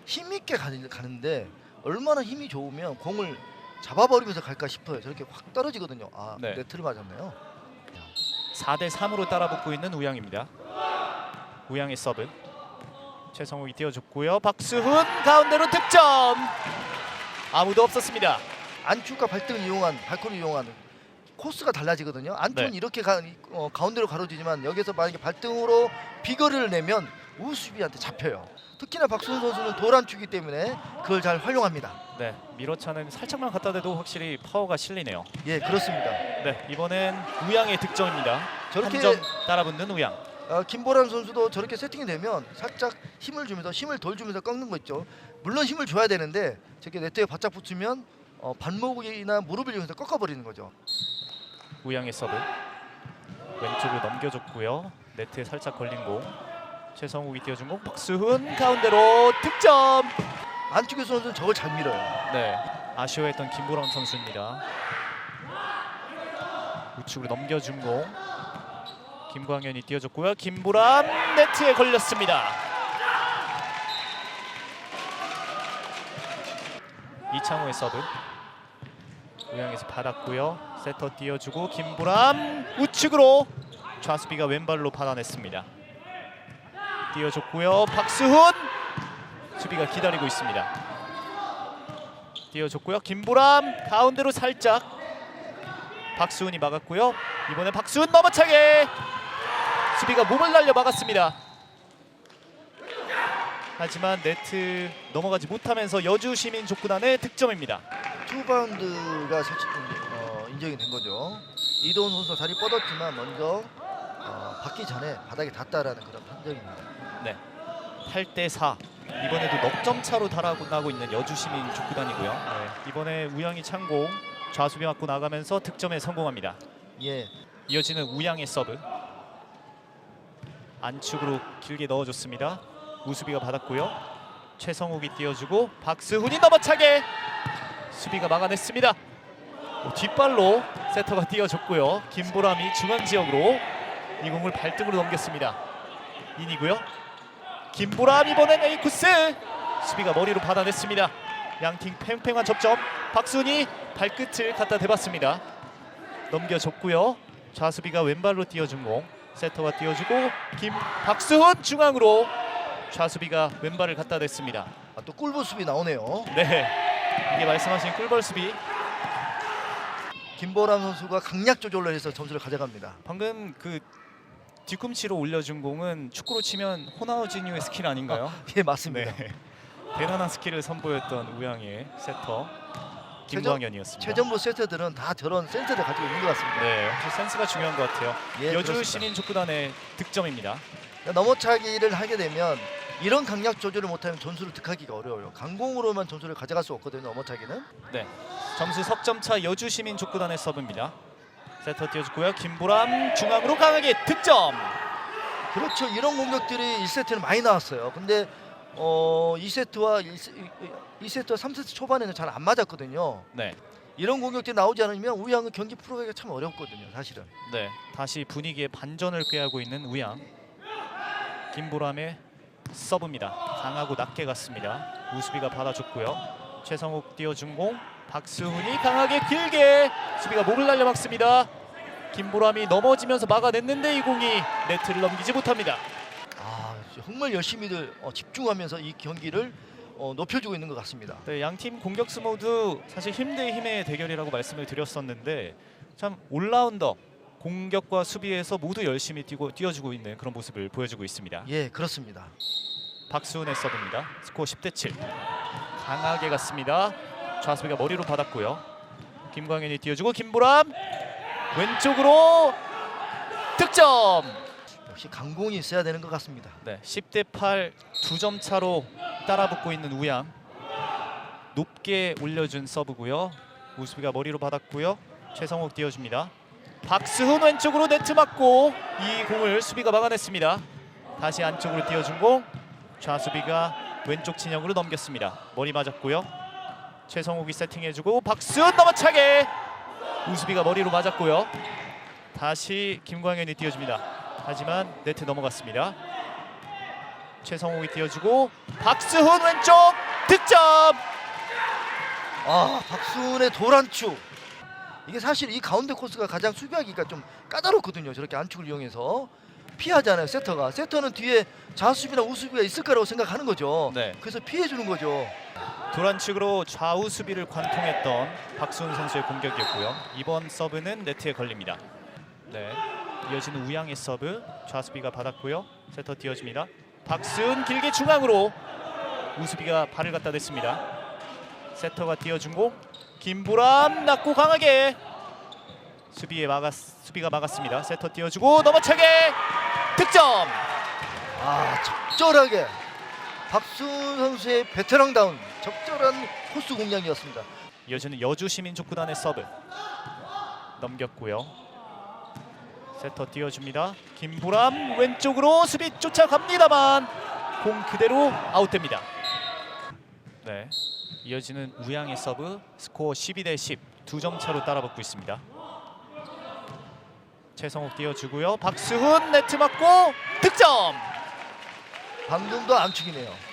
S2: 힘있게 가는데 얼마나 힘이 좋으면 공을 잡아버리면서 갈까 싶어요. 저렇게 확 떨어지거든요. 아,
S1: 네.
S2: 네트를 맞았네요.
S1: 4대 3으로 따라붙고 있는 우양입니다. 우양의 서브. 최성욱이 띄워줬고요. 박수훈 가운데로 득점. 아무도 없었습니다.
S2: 안쪽과 발등을 이용한 발코를 이용한 코스가 달라지거든요. 안쪽은
S1: 네.
S2: 이렇게 가운데로 가로지지만 여기서 만약에 발등으로 비거리를 내면 우수비한테 잡혀요. 특히나 박수훈 선수는 도란축이기 때문에 그걸 잘 활용합니다.
S1: 네, 미러차는 살짝만 갖다 대도 확실히 파워가 실리네요.
S2: 예, 그렇습니다.
S1: 네, 이번엔 우양의 득점입니다.
S2: 저렇게
S1: 한 점 따라붙는 우양.
S2: 김보람 선수도 저렇게 세팅이 되면 살짝 힘을 주면서 힘을 덜 주면서 꺾는 거 있죠. 물론 힘을 줘야 되는데 저렇게 네트에 바짝 붙으면 발목이나 무릎을 이용해서 꺾어버리는 거죠.
S1: 우양의 서브. 왼쪽으로 넘겨줬고요. 네트에 살짝 걸린 공. 최성욱이 띄워준 공. 박수훈 가운데로 득점.
S2: 안쪽의 선수는 저걸 잘 밀어요.
S1: 네, 아쉬워했던 김보람 선수입니다. 우측으로 넘겨준 공. 김광현이 띄워줬고요. 김보람 네트에 걸렸습니다. 이창호의 서브. 우양에서 받았고요. 세터 띄워주고 김보람 우측으로 좌수비가 왼발로 받아냈습니다. 띄워줬고요. 박수훈 수비가 기다리고 있습니다. 띄워줬고요. 김보람 가운데로 살짝 박수훈이 막았고요. 이번에 박수훈 넘어차게 수비가 몸을 날려 막았습니다. 하지만 네트 넘어가지 못하면서 여주시민족구단의 득점입니다.
S2: 투바운드가 살짝 인정이 된 거죠. 이도훈 선수 다리 뻗었지만 먼저 받기 전에 바닥에 닿다라는 그런 판정입니다.
S1: 네, 8대 4. 이번에도 넉 점 차로 달아나고 있는 여주시민족구단이고요. 네, 이번에 우양이 찬공 좌수비 맞고 나가면서 득점에 성공합니다.
S2: 예,
S1: 이어지는 우양의 서브. 안쪽으로 길게 넣어줬습니다. 우수비가 받았고요. 최성욱이 띄워주고 박수훈이 넘어차게 수비가 막아냈습니다. 뒷발로 세터가 띄워줬고요. 김보람이 중앙 지역으로 이 공을 발등으로 넘겼습니다. 인이고요. 김보람 이번엔 A코스 수비가 머리로 받아냈습니다. 양팀 팽팽한 접점. 박수훈이 발끝을 갖다 대봤습니다. 넘겨줬고요. 좌수비가 왼발로 띄워준 공. 세터가 띄워주고 박수훈 중앙으로 좌수비가 왼발을 갖다 댔습니다.
S2: 또 꿀보 수비 나오네요.
S1: 네, 이게 말씀하신 꿀벌 수비.
S2: 김보람 선수가 강약 조절을 해서 점수를 가져갑니다.
S1: 방금 그 뒤꿈치로 올려준 공은 축구로 치면 호나우지뉴의 스킬 아닌가요?
S2: 예, 맞습니다.
S1: 네, 대단한 스킬을 선보였던 우양의 세터 김광현이었습니다.
S2: 최전부 세터들은 다 저런 센스를 가지고 있는 것 같습니다.
S1: 네, 역시 센스가 중요한 것 같아요.
S2: 예,
S1: 여주
S2: 그렇습니다.
S1: 시민족구단의 득점입니다.
S2: 넘어차기를 하게 되면 이런 강약 조절을 못하면 점수를 득하기가 어려워요. 강공으로만 점수를 가져갈 수 없거든요. 넘어차기는.
S1: 네, 점수 석점차 여주 시민족구단의 서브입니다. 세터 띄워주고요. 김보람 중앙으로 강하게 득점.
S2: 그렇죠. 이런 공격들이 1세트는 많이 나왔어요. 근데 2세트와 3세트 초반에는 잘 안 맞았거든요.
S1: 네,
S2: 이런 공격들이 나오지 않으면 우양은 경기 풀어가기가 참 어렵거든요. 사실은.
S1: 네, 다시 분위기에 반전을 꾀하고 있는 우양. 김보람의 서브입니다. 강하고 낮게 갔습니다. 우수비가 받아줬고요. 최성욱 띄워준 공. 박수훈이 강하게 길게 수비가 목을 날려 막습니다. 김보람이 넘어지면서 막아냈는데 이 공이 네트를 넘기지 못합니다.
S2: 정말 열심히들 집중하면서 이 경기를 높여주고 있는 것 같습니다.
S1: 네, 양팀 공격수 모두 사실 힘 대 힘의 대결이라고 말씀을 드렸었는데 참 올라운더 공격과 수비에서 모두 열심히 뛰어주고 있는 그런 모습을 보여주고 있습니다.
S2: 예, 그렇습니다.
S1: 박수훈의 서브입니다. 스코어 10대 7. 강하게 갔습니다. 좌수비가 머리로 받았고요. 김광현이 띄워주고 김보람 왼쪽으로 득점.
S2: 역시 강공이 있어야 되는 것 같습니다.
S1: 네, 10대 8 2점 차로 따라붙고 있는 우양. 높게 올려준 서브고요. 우수비가 머리로 받았고요. 최성욱 띄워줍니다. 박수훈 왼쪽으로 네트 맞고 이 공을 수비가 막아냈습니다. 다시 안쪽으로 띄워준 공. 좌수비가 왼쪽 진영으로 넘겼습니다. 머리 맞았고요. 최성욱이 세팅해주고 박수훈 넘어차게 우수비가 머리로 맞았고요. 다시 김광현이 띄워줍니다. 하지만 네트 넘어갔습니다. 최성욱이 띄워주고 박수훈 왼쪽 득점.
S2: 박수훈의 도란축. 이게 사실 이 가운데 코스가 가장 수비하기가 좀 까다롭거든요. 저렇게 안축을 이용해서 피하잖아요. 세터가. 세터는 뒤에 좌수비나 우수비가 있을 거라고 생각하는 거죠.
S1: 네.
S2: 그래서 피해 주는 거죠.
S1: 도란축으로 좌우 수비를 관통했던 박수훈 선수의 공격이었고요. 이번 서브는 네트에 걸립니다. 네, 이어지는 우양의 서브. 좌수비가 받았고요. 세터 띄워줍니다. 박수훈 길게 중앙으로 우수비가 발을 갖다 댔습니다. 세터가 띄워준 공 김보람 낮고 강하게 수비가 막았습니다. 세터 띄워주고 넘어차게 득점.
S2: 적절하게 박수훈 선수의 베테랑다운 적절한 코스 공략이었습니다.
S1: 이어지는 여주시민족구단의 서브 넘겼고요. 세터 띄워줍니다. 김보람 왼쪽으로 수비 쫓아갑니다만 공 그대로 아웃됩니다. 네, 이어지는 우양의 서브. 스코어 12대10 2점 차로 따라붙고 있습니다. 최성욱 띄워주고요. 박수훈 네트 맞고 득점.
S2: 방금도 안축이네요.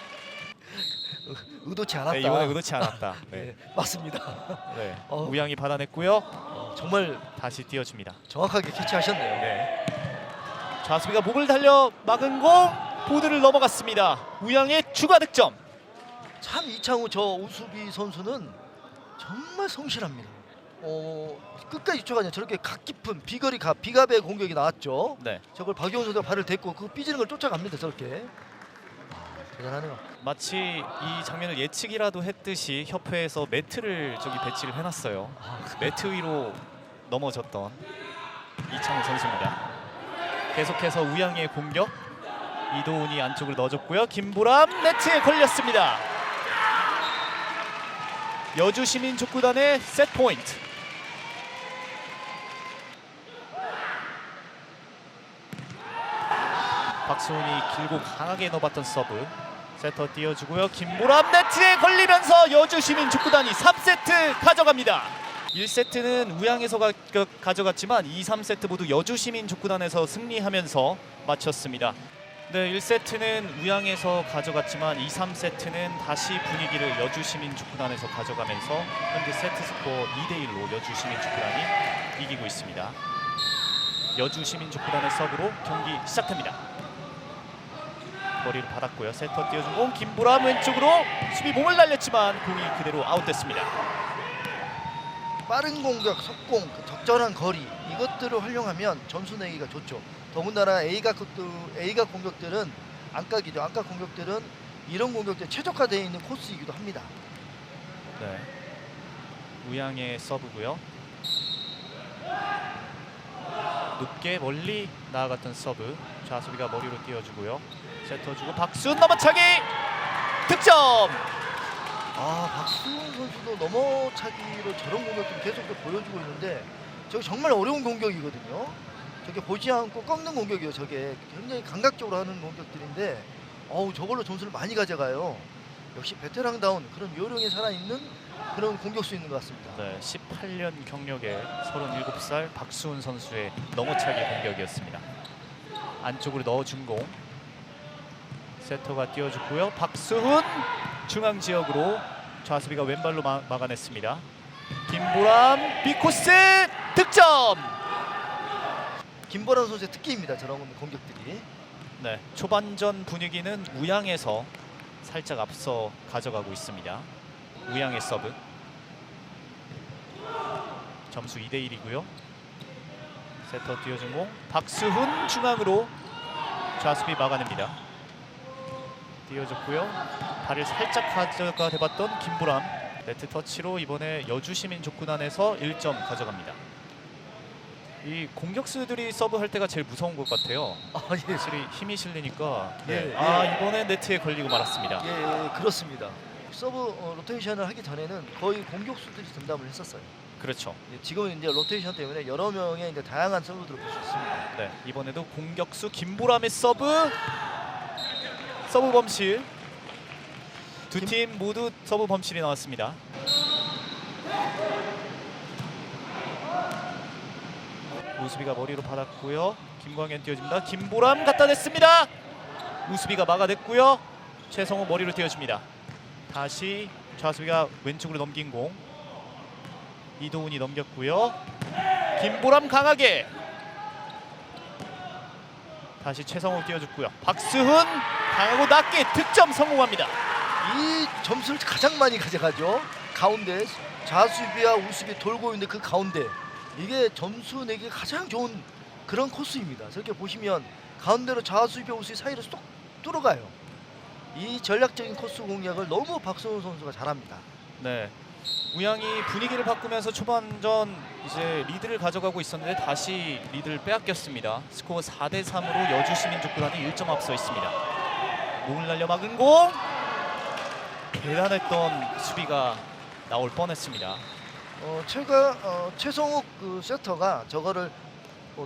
S2: 의도치 않았다.
S1: 네, 이번에 의도치 않았다. 네,
S2: 네, 맞습니다.
S1: 네.
S2: 어.
S1: 우양이 받아냈고요.
S2: 정말
S1: 다시 띄워줍니다.
S2: 정확하게 캐치하셨네요.
S1: 네. 좌수비가 목을 달려 막은 공 보드를 넘어갔습니다. 우양의 추가 득점.
S2: 참 이창우 저 우수비 선수는 정말 성실합니다. 끝까지 쫓아가냐. 저렇게 각 깊은 비갑의 공격이 나왔죠.
S1: 네,
S2: 저걸 박용훈 선수가 발을 댔고 그 삐지는 걸 쫓아갑니다. 저렇게. 대단하네요.
S1: 마치 이 장면을 예측이라도 했듯이 협회에서 매트를 저기 배치를 해놨어요. 매트 위로 넘어졌던 이창우 선수입니다. 계속해서 우양의 공격. 이도훈이 안쪽으로 넣어줬고요. 김보람 네트에 걸렸습니다. 여주시민족구단의 셋 포인트. 박수훈이 길고 강하게 넣어봤던 서브. 세터 띄워주고요. 김보람 네트에 걸리면서 여주시민족구단이 3세트 가져갑니다. 1세트는 우양에서 가져갔지만 2, 3세트 모두 여주시민족구단에서 승리하면서 마쳤습니다. 네, 1세트는 우양에서 가져갔지만 2, 3세트는 다시 분위기를 여주시민족구단에서 가져가면서 현재 세트 스코어 2대1로 여주시민족구단이 이기고 있습니다. 여주시민족구단의 서브로 경기 시작됩니다. 머리를 받았고요. 세터 띄워준 공 김보람 왼쪽으로 수비 몸을 날렸지만 공이 그대로 아웃됐습니다.
S2: 빠른 공격, 속공, 적절한 거리 이것들을 활용하면 점수 내기가 좋죠. 더군다나 A각 공격들은 안각이죠. 안각 공격들은 이런 공격들 최적화되어 있는 코스이기도 합니다.
S1: 네, 우양의 서브고요. 높게 멀리 나아갔던 서브. 좌수비가 머리로 띄워주고요. 세터 주고 박수훈 넘어차기 득점.
S2: 박수훈 선수도 넘어차기로 저런 공격들을 계속 보여주고 있는데 저게 정말 어려운 공격이거든요. 저게 보지 않고 꺾는 공격이에요. 저게 굉장히 감각적으로 하는 공격들인데 저걸로 점수를 많이 가져가요. 역시 베테랑다운 그런 요령이 살아있는 그런 공격수인 것 같습니다.
S1: 네, 18년 경력의 37살 박수훈 선수의 넘어차기 공격이었습니다. 안쪽으로 넣어준 공. 세터가 띄워줬고요. 박수훈 중앙 지역으로 좌수비가 왼발로 막아냈습니다. 김보람 빅코스 득점.
S2: 김보람 선수의 특기입니다. 저런 공격들이.
S1: 네, 초반전 분위기는 우양에서 살짝 앞서 가져가고 있습니다. 우양의 서브. 점수 2대1이고요. 세터 띄워준 공 박수훈 중앙으로 좌수비 막아냅니다. 띄워줬고요. 발을 살짝 가져가 대봤던 김보람. 네트 터치로 이번에 여주시민족구단에서 1점 가져갑니다. 이 공격수들이 서브할 때가 제일 무서운 것 같아요.
S2: 예.
S1: 확실히 힘이 실리니까. 네.
S2: 예.
S1: 이번에 네트에 걸리고 말았습니다.
S2: 예, 그렇습니다. 서브 로테이션을 하기 전에는 거의 공격수들이 전담을 했었어요.
S1: 그렇죠.
S2: 지금은 이제 로테이션 때문에 여러 명의 이제 다양한 서브들을 볼 수 있습니다.
S1: 네, 이번에도 공격수 김보람의 서브 범실. 두 팀 모두 서브 범실이 나왔습니다. 우수비가 머리로 받았고요. 김광현 띄워줍니다. 김보람 갖다 냈습니다. 우수비가 막아냈고요. 최성우 머리로 띄워줍니다. 다시 좌수비가 왼쪽으로 넘긴 공. 이도훈이 넘겼고요. 김보람 강하게. 다시 최성우 띄워줬고요. 박수훈 강하고 낮게 득점 성공합니다.
S2: 이 점수를 가장 많이 가져가죠. 가운데 좌수비와 우수비 돌고 있는데 그 가운데 이게 점수 내기 가장 좋은 그런 코스입니다. 저렇게 보시면 가운데로 좌수비와 우수비 사이로 쏙 뚫어가요. 이 전략적인 코스 공략을 너무 박수훈 선수가 잘합니다.
S1: 네. 우양이 분위기를 바꾸면서 초반전 이제 리드를 가져가고 있었는데 다시 리드를 빼앗겼습니다. 스코어 4대 3으로 여주 시민족구단이 1점 앞서 있습니다. 몸을 날려 막은 공. 대단했던 수비가 나올 뻔했습니다.
S2: 최성욱 그 세터가 저거를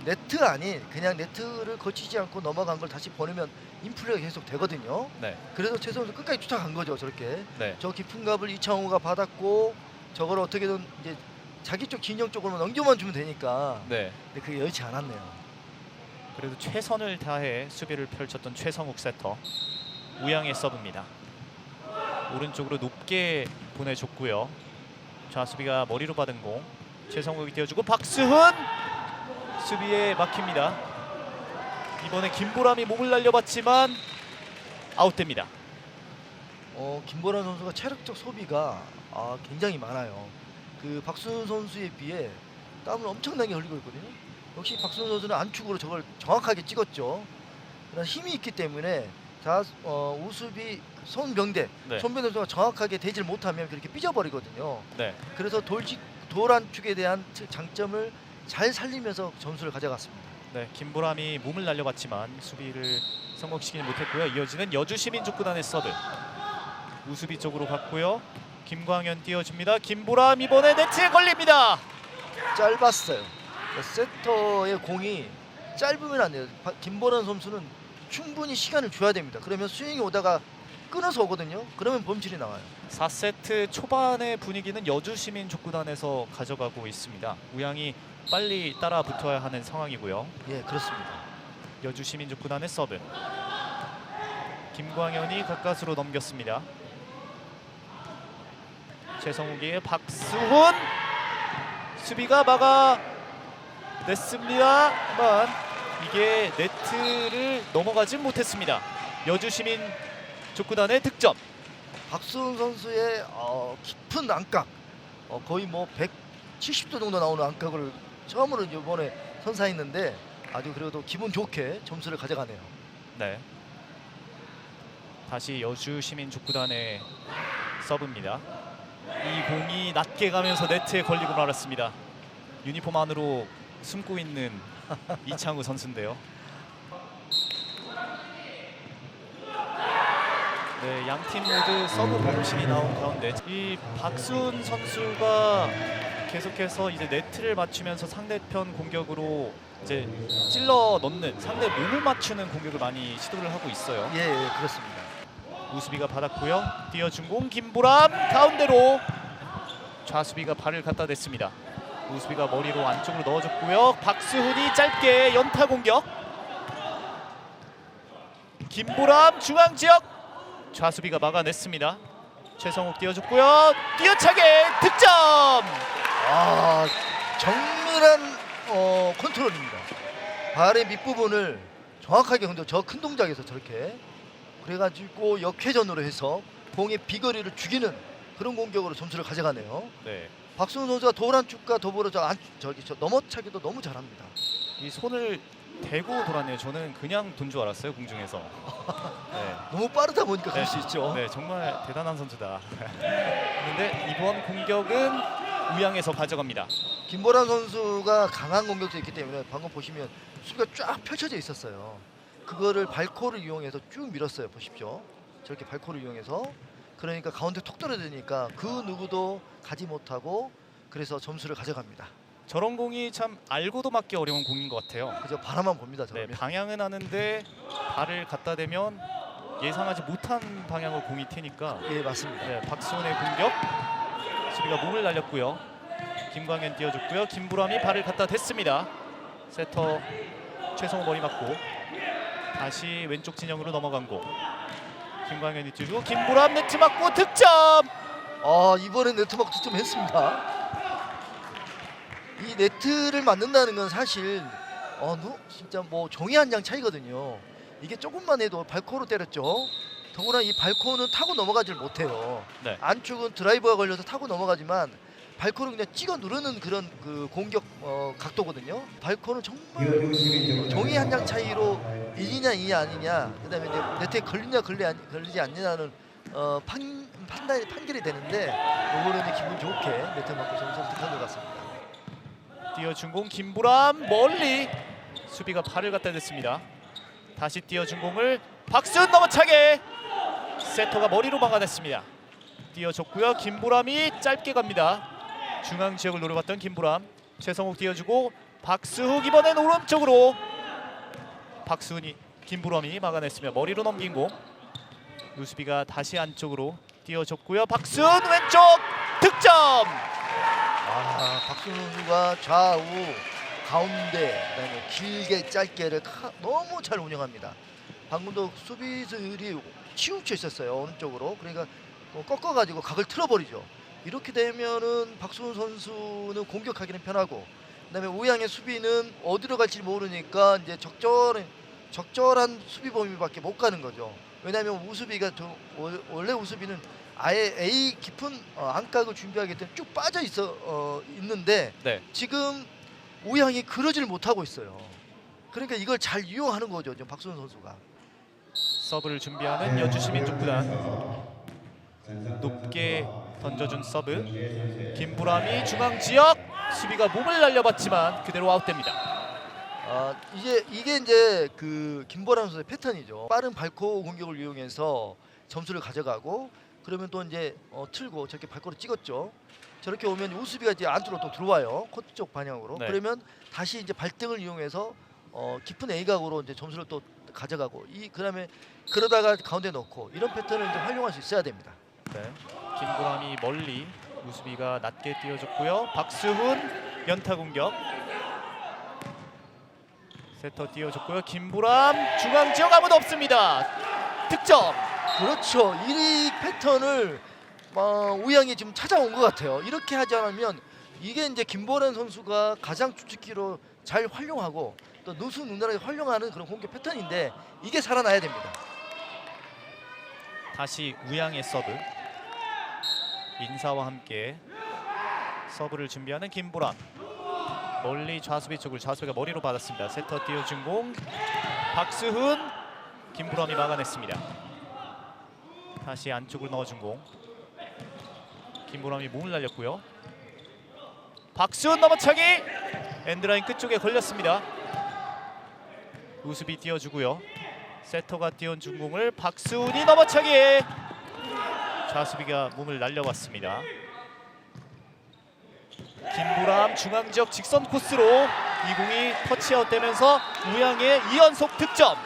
S2: 네트 아닌 그냥 네트를 거치지 않고 넘어간 걸 다시 보내면 인플레이가 계속 되거든요.
S1: 네.
S2: 그래서 최성욱도 끝까지 쫓아간 거죠. 저렇게.
S1: 네.
S2: 저 깊은 값을 이창호가 받았고 저걸 어떻게든 이제 자기 쪽 진영 쪽으로 넘겨만 주면 되니까.
S1: 네.
S2: 근데 그게 여의치 않았네요.
S1: 그래도 최선을 다해 수비를 펼쳤던 최성욱 세터. 우양의 서브입니다. 오른쪽으로 높게 보내줬고요. 좌수비가 머리로 받은 공. 최성욱이 띄워주고 박수훈 수비에 막힙니다. 이번에 김보람이 몸을 날려봤지만 아웃됩니다.
S2: 김보람 선수가 체력적 소비가 굉장히 많아요. 그 박수훈 선수에 비해 땀을 엄청나게 흘리고 있거든요. 역시 박수훈 선수는 안축으로 저걸 정확하게 찍었죠. 그런 힘이 있기 때문에 우수비 손병대
S1: 네.
S2: 손병대 선수가 정확하게 대지를 못하면 그렇게 삐져버리거든요.
S1: 네.
S2: 그래서 돌안축에 대한 장점을 잘 살리면서 점수를 가져갔습니다.
S1: 네, 김보람이 몸을 날려봤지만 수비를 성공시키지 못했고요. 이어지는 여주시민족구단의 서브. 우수비 쪽으로 갔고요. 김광현 띄워줍니다. 김보람 이번에 네트에 걸립니다.
S2: 짧았어요. 세터의 공이 짧으면 안 돼요. 김보람 선수는 충분히 시간을 줘야 됩니다. 그러면 스윙이 오다가 끊어서 오거든요. 그러면 범실이 나와요.
S1: 4세트 초반의 분위기는 여주시민족구단에서 가져가고 있습니다. 우양이 빨리 따라 붙어야 하는 상황이고요.
S2: 예, 그렇습니다.
S1: 여주시민족구단의 서브. 김광현이 가까스로 넘겼습니다. 최성욱의 박수훈 수비가 막아냈습니다만 이게 네트를 넘어가지 못했습니다. 여주시민족구단의 득점.
S2: 박수훈 선수의 깊은 안각, 거의 뭐 170도 정도 나오는 안각을 처음으로 이번에 선사했는데 아주 그래도 기분 좋게 점수를 가져가네요.
S1: 네. 다시 여주시민족구단의 서브입니다. 이 공이 낮게 가면서 네트에 걸리고 말았습니다. 유니폼 안으로 숨고 있는 이창우 선수인데요. 네, 양팀 모두 서브 범실이 나온 가운데 이 박수훈 선수가 계속해서 이제 네트를 맞추면서 상대편 공격으로 이제 찔러 넣는 상대 몸을 맞추는 공격을 많이 시도를 하고 있어요.
S2: 예, 그렇습니다.
S1: 우수비가 받았고요. 띄워준 공 김보람 가운데로 좌수비가 발을 갖다 댔습니다. 우수비가 머리로 안쪽으로 넣어줬고요. 박수훈이 짧게 연타 공격. 김보람 중앙 지역 좌수비가 막아냈습니다. 최성욱 띄워줬고요. 뛰어차게 득점.
S2: 정밀한 컨트롤입니다. 발의 밑부분을 정확하게 흔들어 저 큰 동작에서 저렇게 그래가지고 역회전으로 해서 공의 비거리를 죽이는 그런 공격으로 점수를 가져가네요.
S1: 네.
S2: 박수훈 선수가 도란축과 더불어 저 넘어차기도 너무 잘합니다.
S1: 이 손을 대고 돌았네요. 저는 그냥 돈 줄 알았어요, 공중에서. 네.
S2: 너무 빠르다 보니까 그럴
S1: 네.
S2: 수 있죠.
S1: 네, 정말 대단한 선수다. 그런데 이번 공격은 우양에서 가져갑니다.
S2: 김보람 선수가 강한 공격도 있기 때문에 방금 보시면 수비가 쫙 펼쳐져 있었어요. 그거를 발코를 이용해서 쭉 밀었어요. 보십시오. 저렇게 발코를 이용해서 그러니까 가운데 톡 떨어지니까 그 누구도 가지 못하고 그래서 점수를 가져갑니다.
S1: 저런 공이 참 알고도 맞기 어려운 공인 것 같아요.
S2: 그저 바라만 봅니다.
S1: 네,
S2: 저러면.
S1: 방향은 아는데 발을 갖다 대면 예상하지 못한 방향으로 공이 튀니까
S2: 예, 맞습니다.
S1: 네, 박수훈의 공격 수비가 몸을 날렸고요. 김광현 띄워줬고요. 김보람이 발을 갖다 댔습니다. 세터 최성우 머리 맞고 다시 왼쪽 진영으로 넘어간 공. 김광현이 뛰고 김보람 네트 맞고 득점.
S2: 이번엔 네트 마크 득점했습니다. 이 네트를 맞는다는 건 사실 진짜 뭐 종이 한 장 차이거든요. 이게 조금만 해도 발코로 때렸죠. 더구나 이 발코는 타고 넘어가질 못해요.
S1: 네.
S2: 안쪽은 드라이버가 걸려서 타고 넘어가지만 발코는 그냥 찍어 누르는 그런 그 공격 각도거든요. 발코는 정말 종이 한 장 차이로 1이냐 2냐 아니냐, 그다음에 이제 네트에 걸리냐 걸리지 않느냐는 판결이 되는데, 이거는 이제 기분 좋게 네트 맞고 점수를 득한 것 같습니다.
S1: 띄워준 공 김보람 멀리 수비가 팔을 갖다 댔습니다. 다시 띄워준 공을 박수훈 넘어차게 세터가 머리로 막아냈습니다. 띄워줬고요. 김보람이 짧게 갑니다. 중앙 지역을 노려봤던 김보람. 최성욱 띄워주고 박수훈 이번엔 오른쪽으로. 박수훈이 김보람이 막아냈으며 머리로 넘긴 공. 유수비가 다시 안쪽으로 띄워줬고요. 박수훈 왼쪽 득점.
S2: 박수훈 선수가 좌우 가운데 그다음에 길게 짧게를 너무 잘 운영합니다. 방금도 수비수들이 치우쳐 있었어요, 오른쪽으로. 그러니까 꺾어가지고 각을 틀어버리죠. 이렇게 되면은 박수훈 선수는 공격하기는 편하고, 그다음에 우양의 수비는 어디로 갈지 모르니까 이제 적절한 수비 범위밖에 못 가는 거죠. 왜냐하면 우수비가 원래 우수비는 아예 A 깊은 안각을 준비하기 때문에 쭉 빠져 있는데
S1: 네.
S2: 지금 우양이 그러지를 못하고 있어요. 그러니까 이걸 잘 이용하는 거죠, 지금 박수훈 선수가.
S1: 서브를 준비하는 여주시민족구단. 높게 던져준 서브. 김보람이 중앙 지역 수비가 몸을 날려봤지만 그대로 아웃됩니다.
S2: 이게 이제 그 김보람 선수의 패턴이죠. 빠른 발코 공격을 이용해서 점수를 가져가고, 그러면 또 이제 틀고 저렇게 발코를 찍었죠. 저렇게 오면 우수비가 이제 안쪽으로 또 들어와요, 코트 쪽 방향으로.
S1: 네.
S2: 그러면 다시 이제 발등을 이용해서 깊은 A각으로 이제 점수를 또 가져가고, 그다음에 그러다가 가운데 넣고, 이런 패턴을 이제 활용할 수 있어야 됩니다.
S1: 네. 김보람이 멀리 우수비가 낮게 띄워줬고요. 박수훈 연타 공격. 세터 띄워줬고요. 김보람 중앙 지역 아무도 없습니다. 득점.
S2: 그렇죠. 이 패턴을 우양이 지금 찾아온 것 같아요. 이렇게 하지 않으면 이게 이제 김보람 선수가 가장 주특기로 잘 활용하고 또 누수누나하게 활용하는 그런 공격 패턴인데, 이게 살아나야 됩니다.
S1: 다시 우양의 서브. 인사와 함께 서브를 준비하는 김보람. 멀리 좌수비 쪽을 좌수비가 머리로 받았습니다. 세터 띄워준 공 박수훈. 김보람이 막아냈습니다. 다시 안쪽으로 넣어준 공. 김보람이 몸을 날렸고요. 박수훈 넘어차기. 엔드라인 끝쪽에 걸렸습니다. 우수비 띄워주고요. 세터가 띄워준 공을 박수훈이 넘어차기. 좌수비가 몸을 날려왔습니다. 김보람 중앙지역 직선 코스로 이 공이 터치아웃 되면서 우양의 2연속 득점.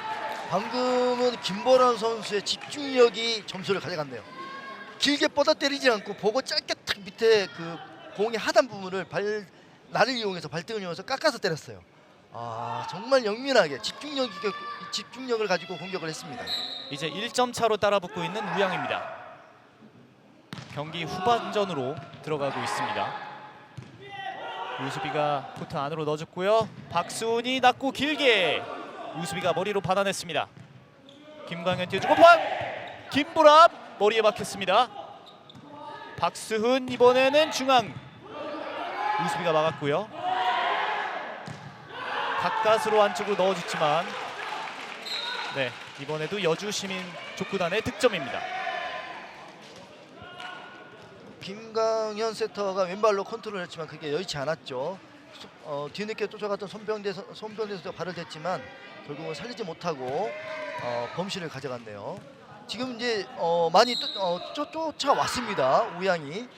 S2: 방금은 김보람 선수의 집중력이 점수를 가져갔네요. 길게 뻗어 때리지 않고 보고 짧게 탁 밑에 그 공의 하단 부분을 날을 이용해서 발등을 이용해서 깎아서 때렸어요. 정말 영민하게 집중력을 가지고 공격을 했습니다.
S1: 이제 1점 차로 따라붙고 있는 우양입니다. 경기 후반전으로 들어가고 있습니다. 우수비가 코트 안으로 넣어줬고요. 박수훈이 낮고 길게 우수비가 머리로 받아냈습니다. 김광현 띄워주고 김보람 머리에 박혔습니다. 박수훈 이번에는 중앙. 우수비가 막았고요. 가까스로 안쪽으로 넣어줬지만 네, 이번에도 여주시민족구단의 득점입니다.
S2: 김광현 세터가 왼발로 컨트롤했지만 그게 여의치 않았죠. 뒤늦게 쫓아갔던 손병대 선수가 발을 댔지만 결국은 살리지 못하고 범실을 가져갔네요. 지금 이제 많이 쫓아왔습니다, 우양이.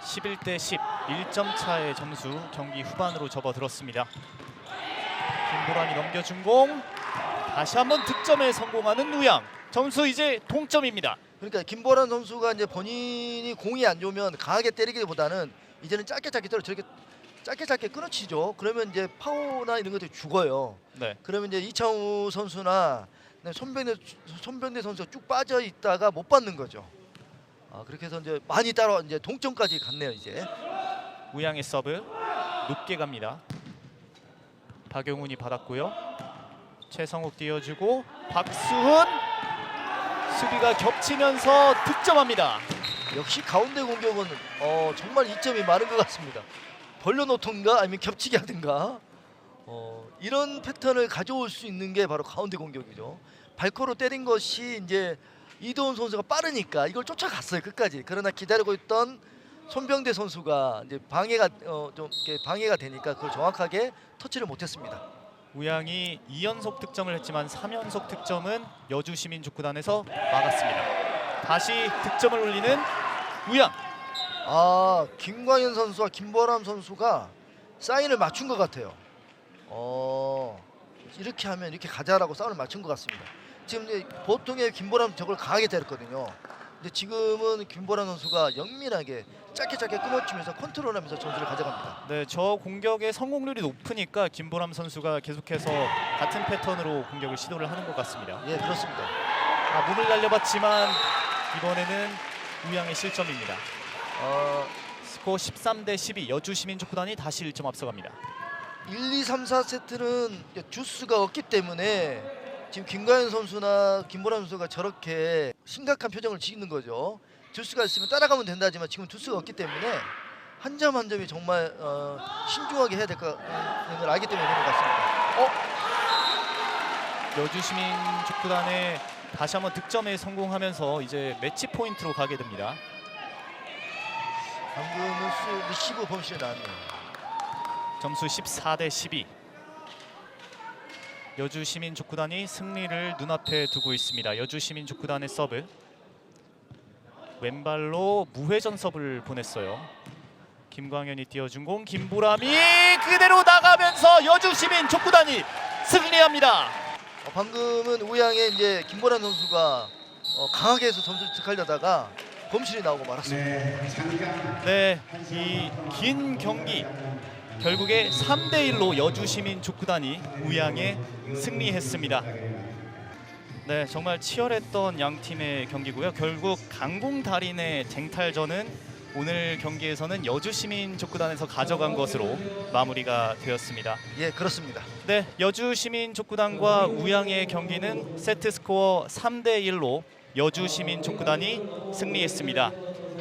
S1: 11대 10, 1점 차의 점수. 경기 후반으로 접어들었습니다. 김보람이 넘겨준 공. 다시 한번 득점에 성공하는 우양. 점수 이제 동점입니다.
S2: 그러니까 김보람 선수가 이제 본인이 공이 안 좋으면 강하게 때리기보다는 이제는 짧게 때려 저렇게 짧게 끊어치죠. 그러면 이제 파워나 이런 것들이 죽어요.
S1: 네.
S2: 그러면 이제 이창우 선수나 손병대 선수가 쭉 빠져 있다가 못 받는 거죠. 그렇게 해서 이제 많이 따라 이제 동점까지 갔네요. 이제
S1: 우양의 서브 높게 갑니다. 박용훈이 받았고요. 최성욱 띄워주고 박수훈 수비가 겹치면서 득점합니다.
S2: 역시 가운데 공격은 정말 이점이 많은 것 같습니다. 벌려놓던가 아니면 겹치게 하든가 이런 패턴을 가져올 수 있는 게 바로 가운데 공격이죠. 발코로 때린 것이 이제 이도훈 선수가 빠르니까 이걸 쫓아갔어요 끝까지. 그러나 기다리고 있던 손병대 선수가 이제 방해가 좀 이렇게 방해가 되니까 그걸 정확하게 터치를 못했습니다.
S1: 우양이 2연속 득점을 했지만 3연속 득점은 여주시민축구단에서 막았습니다. 다시 득점을 올리는 우양.
S2: 김광현 선수와 김보람 선수가 사인을 맞춘 것 같아요. 이렇게 하면 이렇게 가자라고 사인을 맞춘 것 같습니다. 지금 이제 보통의 김보람 저걸 강하게 때렸거든요. 근데 지금은 김보람 선수가 영민하게 짧게 끊어치면서 컨트롤하면서 점수를 가져갑니다.
S1: 네, 저 공격의 성공률이 높으니까 김보람 선수가 계속해서 같은 패턴으로 공격을 시도를 하는 것 같습니다.
S2: 예, 그렇습니다.
S1: 몸을 날려봤지만 이번에는 우양의 실점입니다. 스코어 13대12 여주시민축구단이 다시 1점 앞서갑니다.
S2: 1, 2, 3, 4세트는 주스가 없기 때문에 지금 김광현 선수나 김보람 선수가 저렇게 심각한 표정을 짓는 거죠. 주스가 있으면 따라가면 된다지만 지금 주스가 없기 때문에 한 점 한 점이 정말 신중하게 해야 될 걸 알기 때문에 그런 것 같습니다.
S1: 여주시민축구단의 다시 한번 득점에 성공하면서 이제 매치 포인트로 가게 됩니다.
S2: 방금은 리시브 범실이 나왔네요.
S1: 점수 14대12. 여주시민축구단이 승리를 눈앞에 두고 있습니다. 여주시민축구단의 서브. 왼발로 무회전 서브를 보냈어요. 김광현이 띄워준 공 김보람이 그대로 나가면서 여주시민축구단이 승리합니다.
S2: 방금은 우양의 이제 김보람 선수가 강하게 해서 점수를 득하려다가 범실이 나오고 말았습니다.
S1: 네, 이 긴 경기 결국에 3대1로 여주시민축구단이 우양에 승리했습니다. 네, 정말 치열했던 양 팀의 경기고요. 결국 강공달인의 쟁탈전은 오늘 경기에서는 여주시민축구단에서 가져간 것으로 마무리가 되었습니다.
S2: 예, 그렇습니다.
S1: 네, 여주시민축구단과 우양의 경기는 세트 스코어 3대1로 여주시민축구단이 승리했습니다.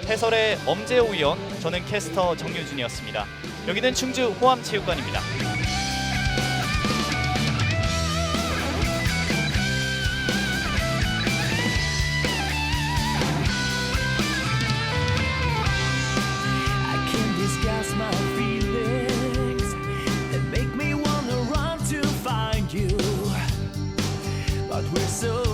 S1: 해설의 엄재호 위원, 저는 캐스터 정유준이었습니다. 여기는 충주 호암체육관입니다.
S3: I can't disguise my feelings that make me wanna run to find you, but we're so